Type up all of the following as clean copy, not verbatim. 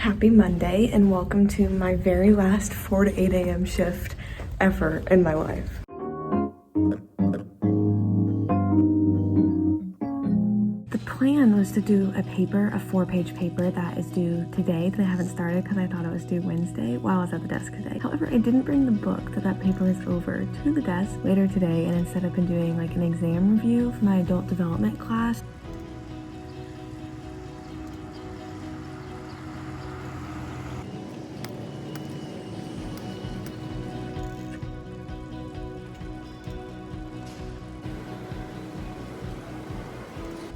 Happy Monday and welcome to my very last 4 to 8 a.m. shift ever in my life. The plan was to do a 4-page paper that is due today that I haven't started because I thought it was due Wednesday while I was at the desk today. However, I didn't bring the book that paper is over to the desk later today, and instead I've been doing like an exam review for my adult development class.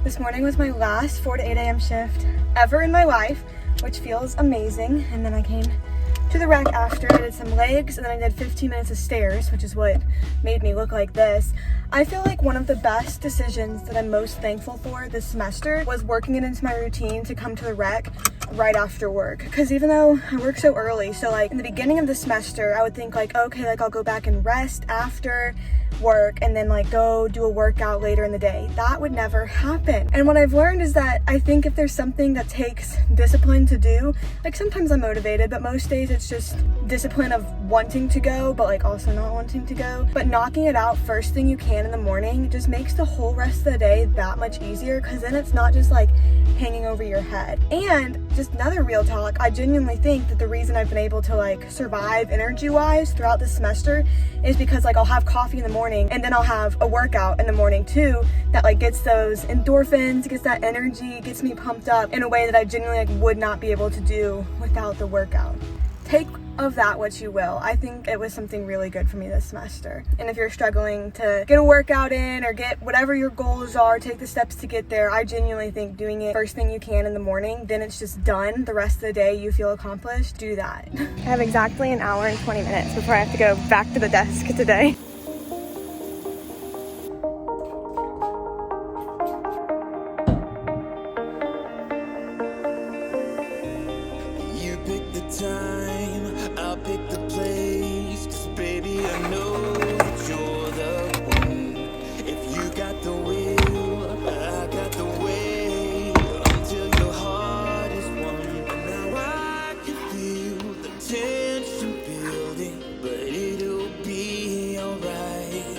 This morning was my last 4 to 8 a.m. shift ever in my life, which feels amazing. And then I came to the rec after. I did some legs and then I did 15 minutes of stairs, which is what made me look like this. I feel like one of the best decisions that I'm most thankful for this semester was working it into my routine to come to the rec right after work. Because even though I work so early, so like in the beginning of the semester, I would think like, okay, like I'll go back and rest after work and then like go do a workout later in the day. That would never happen. And what I've learned is that I think if there's something that takes discipline to do, like sometimes I'm motivated, but most days it's just discipline of wanting to go, but like also not wanting to go. But knocking it out first thing you can in the morning just makes the whole rest of the day that much easier, because then it's not just like hanging over your head. And just another real talk, I genuinely think that the reason I've been able to like survive energy wise throughout the semester is because like I'll have coffee in the morning and then I'll have a workout in the morning too that like gets those endorphins, gets that energy, gets me pumped up in a way that I genuinely like would not be able to do without the workout. Take of that what you will. I think it was something really good for me this semester. And if you're struggling to get a workout in or get whatever your goals are, take the steps to get there, I genuinely think doing it first thing you can in the morning, then it's just done. The rest of the day you feel accomplished, do that. I have exactly an hour and 20 minutes before I have to go back to the desk today. You pick the time, I'll pick the place, 'cause baby I know that you're the one. If you got the will, I got the way, until your heart is won. And now I can feel the tension building, but it'll be alright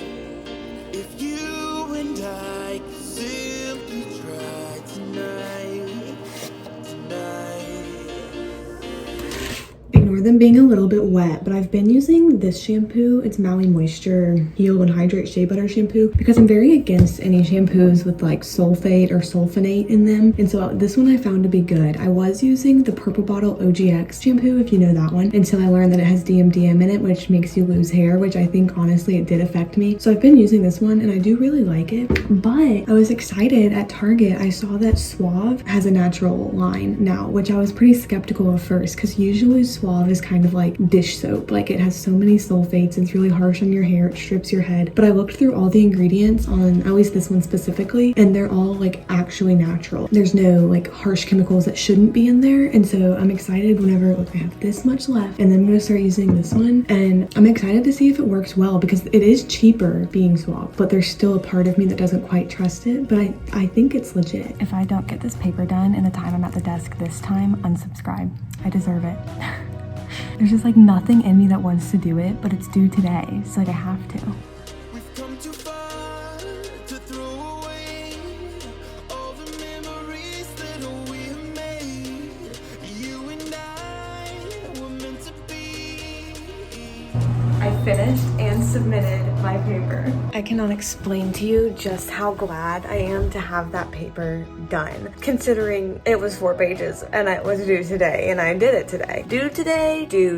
if you and I can simply try tonight. Ignore them being a little bit wet, but I've been using this shampoo. It's Maui Moisture Heal and Hydrate Shea Butter Shampoo because I'm very against any shampoos with like sulfate or sulfonate in them. And so this one I found to be good. I was using the Purple Bottle OGX shampoo, if you know that one, until I learned that it has DMDM in it, which makes you lose hair, which I think honestly it did affect me. So I've been using this one and I do really like it. But I was excited at Target. I saw that Suave has a natural line now, which I was pretty skeptical of first because usually Suave is kind of like dish soap. Like it has so many sulfates, it's really harsh on your hair, it strips your head. But I looked through all the ingredients on at least this one specifically, and they're all like actually natural. There's no like harsh chemicals that shouldn't be in there. And so I'm excited whenever like I have this much left, and then I'm gonna start using this one. And I'm excited to see if it works well because it is cheaper being Suave, but there's still a part of me that doesn't quite trust it. But I think it's legit. If I don't get this paper done in the time I'm at the desk this time, unsubscribe. I deserve it. There's just like nothing in me that wants to do it, but it's due today, so like I have to. We've come too far to throw away all the memories that we have made. You and I were meant to be. I finished and submitted my paper. I cannot explain to you just how glad I am to have that paper done, considering it was 4 pages and it was due today and I did it today. Due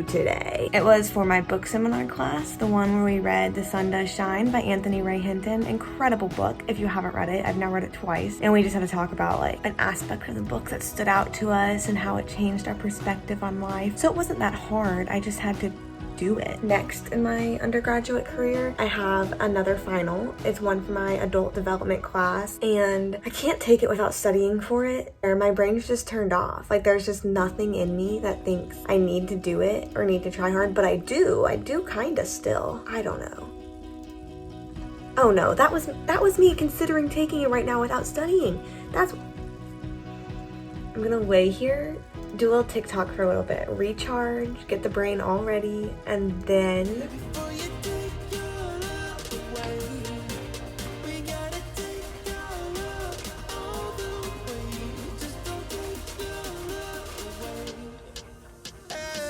today. It was for my book seminar class, the one where we read The Sun Does Shine by Anthony Ray Hinton. Incredible book. If you haven't read it, I've now read it twice, and we just had to talk about like an aspect of the book that stood out to us and how it changed our perspective on life. So it wasn't that hard. I just had to do it. Next in my undergraduate career, I have another final. It's one for my adult development class, and I can't take it without studying for it. Or my brain's just turned off. Like there's just nothing in me that thinks I need to do it or need to try hard, but I do kinda still. I don't know. Oh no, that was me considering taking it right now without studying. I'm gonna lay here do a little TikTok for a little bit, recharge, get the brain all ready, and then Before you take your love away, we gotta take your love all the way. Just don't take your love away. Hey.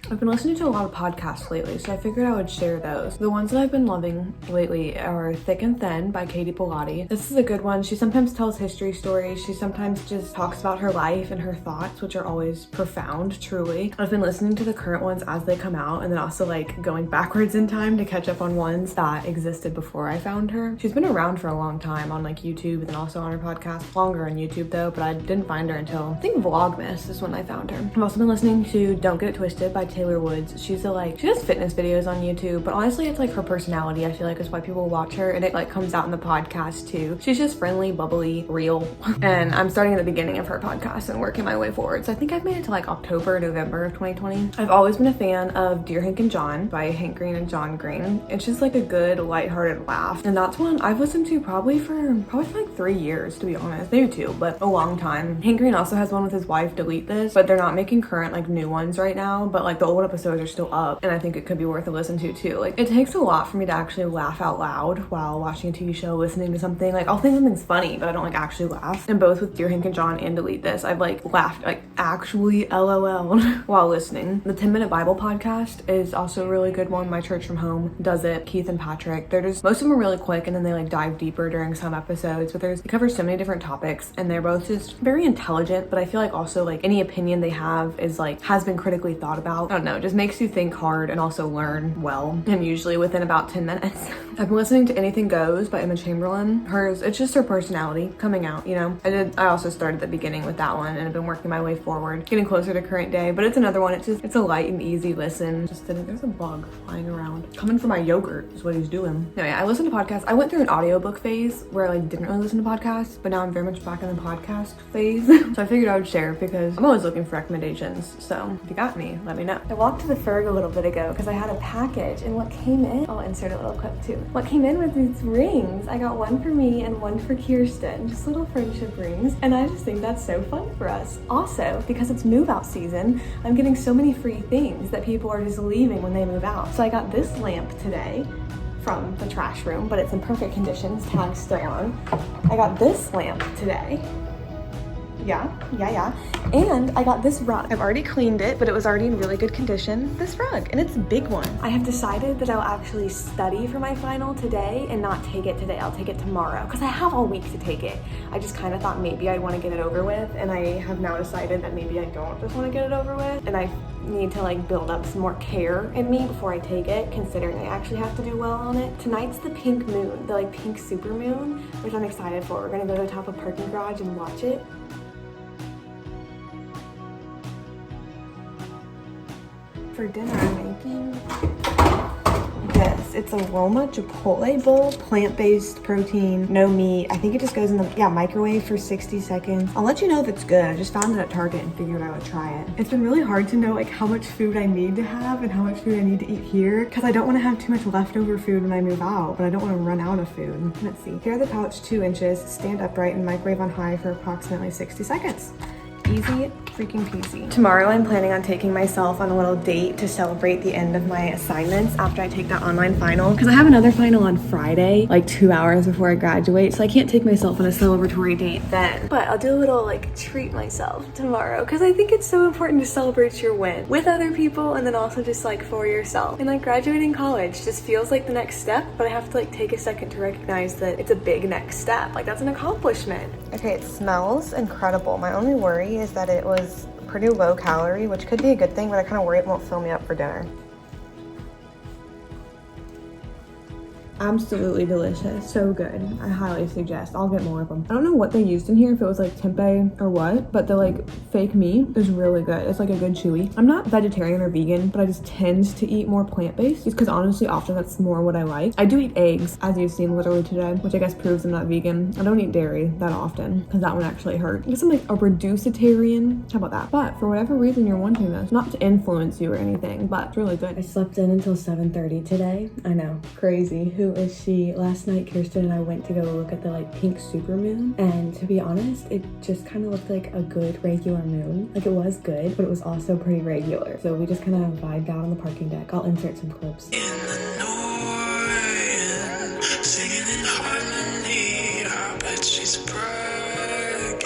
I've been listening to a lot of podcasts lately, so I figured I would share those. The ones that I've been loving lately are Thick and Thin by Katie Pilati. This is a good one. She sometimes tells history stories. She sometimes just talks about her life and her thoughts, which are always profound, truly. I've been listening to the current ones as they come out, and then also like going backwards in time to catch up on ones that existed before I found her. She's been around for a long time on like YouTube and then also on her podcast. Longer on YouTube though, but I didn't find her until I think Vlogmas is when I found her. I've also been listening to Don't Get It Twisted by Taylor Woods. She does fitness videos on YouTube, but honestly it's like her personality I feel like is why people watch her, and it like comes out in the podcast too. She's just friendly, bubbly, real, and I'm starting at the beginning of her podcast and working my way forward. So I think I've made it to like October, November of 2020. I've always been a fan of Dear Hank and John by Hank Green and John Green. It's just like a good lighthearted laugh, and that's one I've listened to probably for like 3 years, to be honest, maybe 2, but a long time. Hank Green also has one with his wife, Delete This, but they're not making current like new ones right now, but like the old episodes are still up, and I think it could be worth a listen to too. Like it takes a lot for me to actually laugh out loud while watching a TV show, listening to something. Like I'll think something's funny, but I don't like actually laugh. And both with Dear Hank and John and Delete This, I've like laughed, like actually LOL while listening. The 10 Minute Bible podcast is also a really good one. My Church from Home does it. Keith and Patrick. They're just, most of them are really quick, and then they like dive deeper during some episodes, but they cover so many different topics, and they're both just very intelligent, but I feel like also like any opinion they have is like has been critically thought about. I don't know, it just makes you think hard and also learn well, and usually within about 10 minutes. I've been listening to Anything Goes by Emma Chamberlain. Hers, it's just her personality coming out, you know. I also started at the beginning with that one, and I've been working my way forward, getting closer to current day, but it's another one. It's a light and easy listen. There's a bug flying around. Coming for my yogurt is what he's doing. Anyway, I listen to podcasts. I went through an audiobook phase where I like didn't really listen to podcasts, but now I'm very much back in the podcast phase. So I figured I would share because I'm always looking for recommendations. So if you got any, let me know. I walked to the Ferg a little bit ago because I had a package, and what came in, I'll insert a little clip too. What came in with these rings, I got one for me and one for Kirsten, just little friendship rings, and I just think that's so fun for us. Also, because it's move out season, I'm getting so many free things that people are just leaving when they move out. So I got this lamp today from the trash room, but it's in perfect condition, tag's still on. I got this lamp today. Yeah. And I got this rug. I've already cleaned it, but it was already in really good condition. This rug, and it's a big one. I have decided that I'll actually study for my final today and not take it today. I'll take it tomorrow because I have all week to take it. I just kind of thought maybe I'd want to get it over with, and I have now decided that maybe I don't just want to get it over with, and I need to like build up some more care in me before I take it, considering I actually have to do well on it. Tonight's the pink moon, the like pink super moon, which I'm excited for. We're gonna go to the top of parking garage and watch it. For dinner, I'm making this. It's a Loma Chipotle bowl, plant-based protein, no meat. I think it just goes in the microwave for 60 seconds. I'll let you know if it's good. I just found it at Target and figured I would try it. It's been really hard to know like how much food I need to have and how much food I need to eat here, because I don't want to have too much leftover food when I move out, but I don't want to run out of food. Let's see. Here are the pouch 2 inches, stand upright and microwave on high for approximately 60 seconds. Easy freaking peasy. Tomorrow I'm planning on taking myself on a little date to celebrate the end of my assignments after I take that online final, because I have another final on Friday, like 2 hours before I graduate, so I can't take myself on a celebratory date then. But I'll do a little like treat myself tomorrow, because I think it's so important to celebrate your win with other people, and then also just like for yourself. And like graduating college just feels like the next step, but I have to like take a second to recognize that it's a big next step. Like that's an accomplishment. Okay, it smells incredible. My only worry is that it was pretty low calorie, which could be a good thing, but I kind of worry it won't fill me up for dinner. Absolutely delicious. So good. I highly suggest. I'll get more of them. I don't know what they used in here, if it was like tempeh or what, but the like fake meat is really good. It's like a good chewy. I'm not vegetarian or vegan, but I just tend to eat more plant-based just because honestly often that's more what I like. I do eat eggs, as you've seen literally today, which I guess proves I'm not vegan. I don't eat dairy that often because that one actually hurt. I guess I'm like a reducitarian. How about that? But for whatever reason you're wanting this, not to influence you or anything, but it's really good. I slept in until 7:30 today. I know, crazy. Who So is she. Last night Kirsten and I went to go look at the like pink super moon, and to be honest, it just kind of looked like a good regular moon. Like it was good, but it was also pretty regular. So we just kind of vibed out on the parking deck. I'll insert some clips. In the north, singing in harmony, I bet she's bragging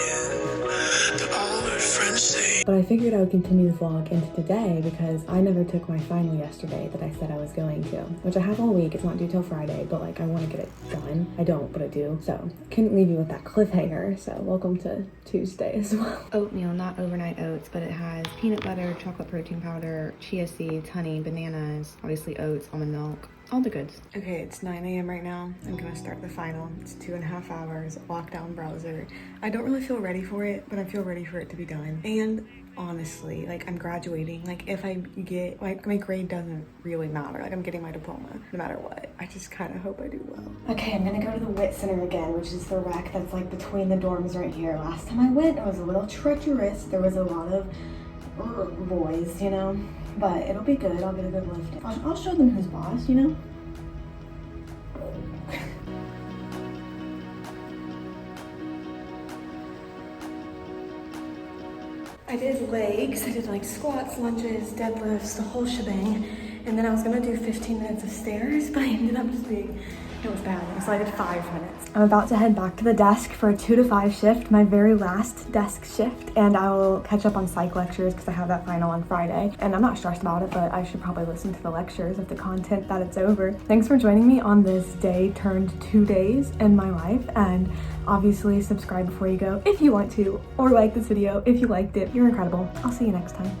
to all her friends say. But I figured I would continue the vlog into today because I never took my final yesterday that I said I was going to, which I have all week. It's not due till Friday, but like I want to get it done. I don't, but I do. So couldn't leave you with that cliffhanger. So welcome to Tuesday as well. Oatmeal, not overnight oats, but it has peanut butter, chocolate protein powder, chia seeds, honey, bananas, obviously oats, almond milk, all the goods. Okay, it's 9 a.m. right now. I'm gonna start the final. It's 2.5 hours, lockdown browser. I don't really feel ready for it, but I feel ready for it to be done. And honestly, like I'm graduating. Like if I get, like my grade doesn't really matter. Like I'm getting my diploma no matter what. I just kind of hope I do well. Okay, I'm gonna go to the WIT Center again, which is the rec that's like between the dorms right here. Last time I went, it was a little treacherous. There was a lot of boys, you know, but it'll be good. I'll get a good lift. I'll show them who's boss, you know? I did legs, I did like squats, lunges, deadlifts, the whole shebang. And then I was gonna do 15 minutes of stairs, but I ended up just being, it was bad. So I did 5 minutes. I'm about to head back to the desk for a 2 to 5 shift, my very last desk shift. And I will catch up on psych lectures because I have that final on Friday. And I'm not stressed about it, but I should probably listen to the lectures of the content that it's over. Thanks for joining me on this day turned 2 days in my life. And obviously subscribe before you go if you want to, or like this video if you liked it. You're incredible. I'll see you next time.